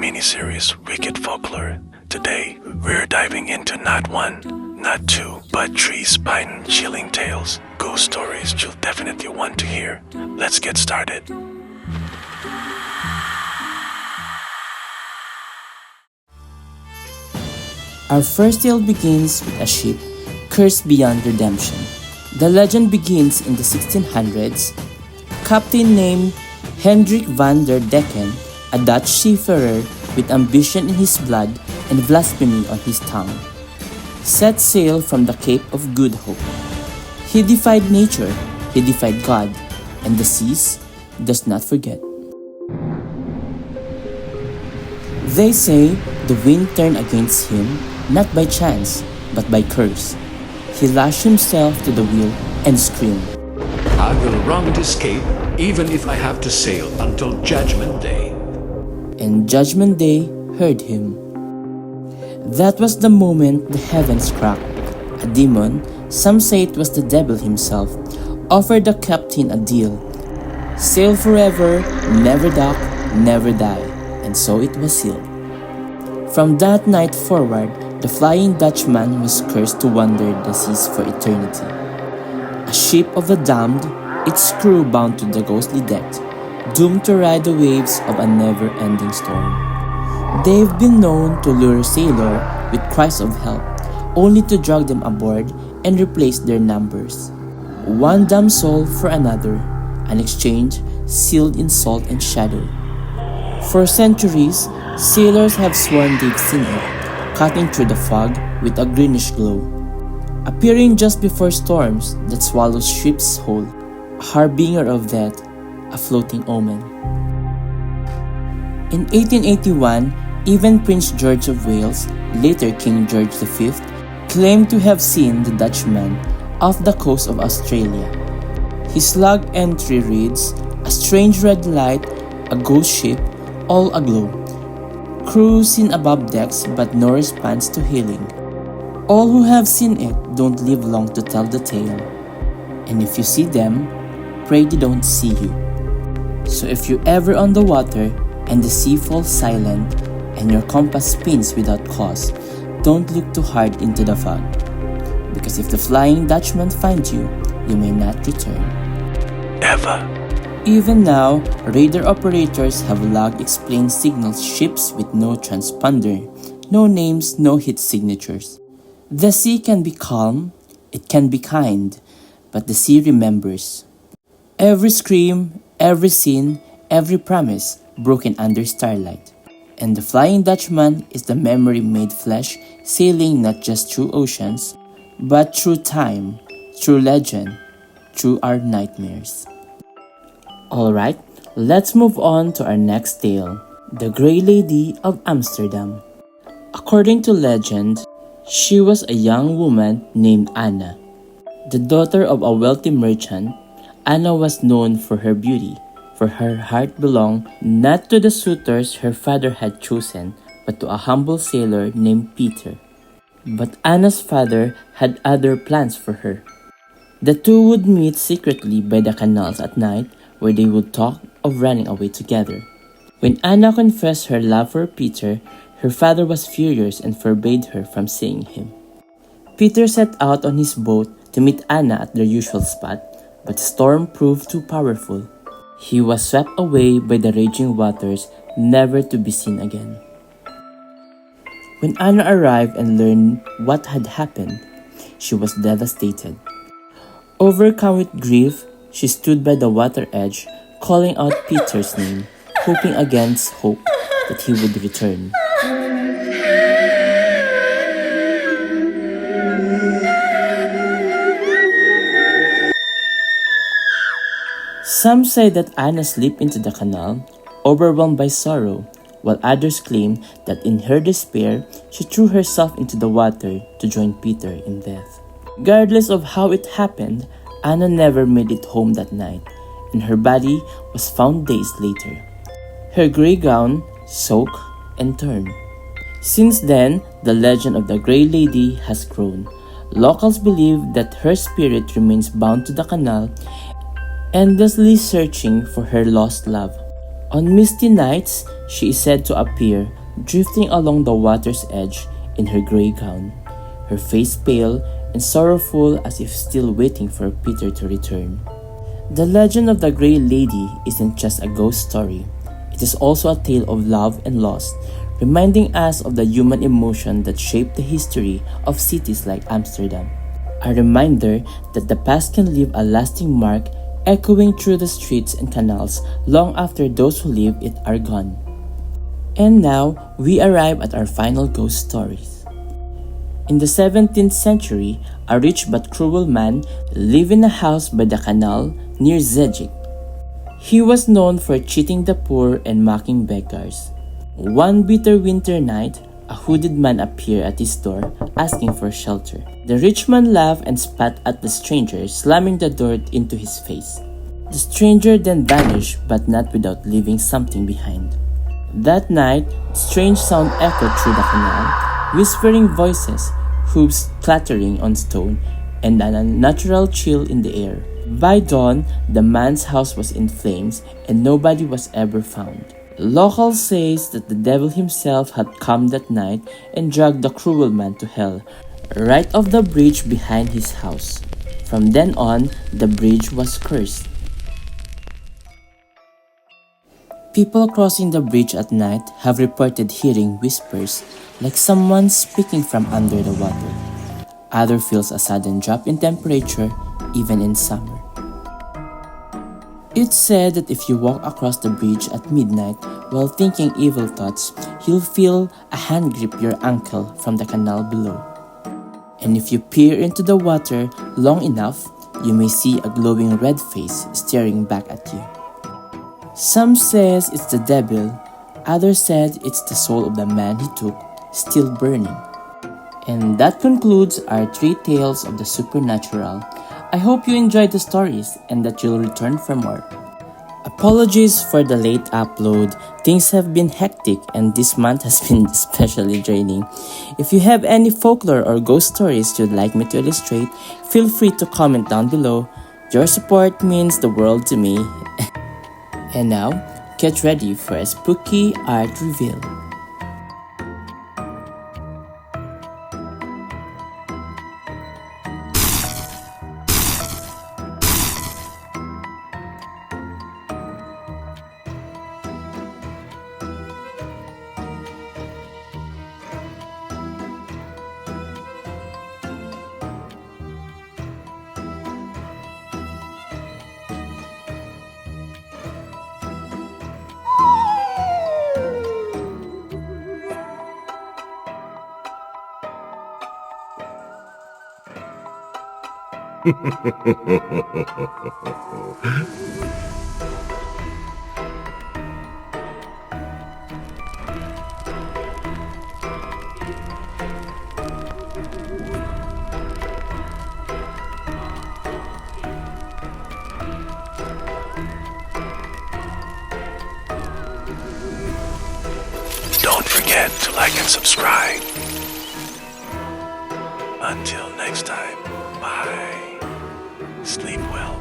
mini-series Wicked Folklore. Today, we're diving into not one, not two, but three spine-chilling tales, ghost stories you'll definitely want to hear. Let's get started. Our first tale begins with a ship cursed beyond redemption. The legend begins in the 1600s. A captain named Hendrik van der Decken, a Dutch seafarer with ambition in his blood and blasphemy on his tongue, set sail from the Cape of Good Hope. He defied nature, he defied God, and the seas does not forget. They say the wind turned against him, not by chance, but by curse. He lashed himself to the wheel and screamed, "I will round this cape, even if I have to sail until Judgment Day." And Judgment Day heard him. That was the moment the heavens cracked. A demon, some say it was the devil himself, offered the captain a deal. Sail forever, never dock, never die. And so it was sealed. From that night forward, the Flying Dutchman was cursed to wander the seas for eternity. A ship of the damned, its crew bound to the ghostly deck, doomed to ride the waves of a never-ending storm. They've been known to lure sailors with cries of help, only to drag them aboard and replace their numbers. One damned soul for another, an exchange sealed in salt and shadow. For centuries, sailors have sworn they've seen it, cutting through the fog with a greenish glow, appearing just before storms that swallow ships whole, a harbinger of death, a floating omen. In 1881, even Prince George of Wales, later King George V, claimed to have seen the Dutchman off the coast of Australia. His log entry reads, "A strange red light, a ghost ship, all aglow. Crew seen above decks but no response to hailing. All who have seen it don't live long to tell the tale. And if you see them, pray they don't see you." So if you're ever on the water and the sea falls silent and your compass spins without cause, don't look too hard into the fog. Because if the Flying Dutchman finds you, you may not return. Ever. Even now, radar operators have logged explained signals ships with no transponder, no names, no hit signatures. The sea can be calm, it can be kind, but the sea remembers. Every scream, every scene, every promise broken under starlight. And the Flying Dutchman is the memory made flesh, sailing not just through oceans, but through time, through legend, through our nightmares. Alright, let's move on to our next tale, the Grey Lady of Amsterdam. According to legend, she was a young woman named Anna. The daughter of a wealthy merchant, Anna was known for her beauty, for her heart belonged not to the suitors her father had chosen, but to a humble sailor named Peter. But Anna's father had other plans for her. The two would meet secretly by the canals at night, where they would talk of running away together. When Anna confessed her love for Peter, her father was furious and forbade her from seeing him. Peter set out on his boat to meet Anna at their usual spot, but the storm proved too powerful. He was swept away by the raging waters, never to be seen again. When Anna arrived and learned what had happened, she was devastated. Overcome with grief, she stood by the water edge, calling out Peter's name, hoping against hope that he would return. Some say that Anna slipped into the canal, overwhelmed by sorrow, while others claim that in her despair, she threw herself into the water to join Peter in death. Regardless of how it happened, Anna never made it home that night, and her body was found days later. Her grey gown soaked and torn. Since then, the legend of the Grey Lady has grown. Locals believe that her spirit remains bound to the canal, endlessly searching for her lost love. On misty nights, she is said to appear, drifting along the water's edge in her grey gown, her face pale and sorrowful as if still waiting for Peter to return. The legend of the Grey Lady isn't just a ghost story. It is also a tale of love and loss, reminding us of the human emotion that shaped the history of cities like Amsterdam. A reminder that the past can leave a lasting mark, echoing through the streets and canals long after those who live it are gone. And now, we arrive at our final ghost stories. In the 17th century, a rich but cruel man lived in a house by the canal near Zedjik. He was known for cheating the poor and mocking beggars. One bitter winter night, a hooded man appeared at his door asking for shelter. The rich man laughed and spat at the stranger, slamming the door into his face. The stranger then vanished, but not without leaving something behind. That night, strange sound echoed through the canal, whispering voices, hooves clattering on stone, and an unnatural chill in the air. By dawn, the man's house was in flames and nobody was ever found. Locals say that the devil himself had come that night and dragged the cruel man to hell, right off the bridge behind his house. From then on, the bridge was cursed. People crossing the bridge at night have reported hearing whispers like someone speaking from under the water. Others feel a sudden drop in temperature even in summer. It's said that if you walk across the bridge at midnight while thinking evil thoughts, you'll feel a hand grip your ankle from the canal below. And if you peer into the water long enough, you may see a glowing red face staring back at you. Some says it's the devil, others said it's the soul of the man he took, still burning. And that concludes our 3 tales of the supernatural. I hope you enjoyed the stories and that you'll return for more. Apologies for the late upload. Things have been hectic and this month has been especially draining. If you have any folklore or ghost stories you'd like me to illustrate, feel free to comment down below. Your support means the world to me. And now, get ready for a spooky art reveal. Don't forget to like and subscribe. Until next time, bye. Sleep well.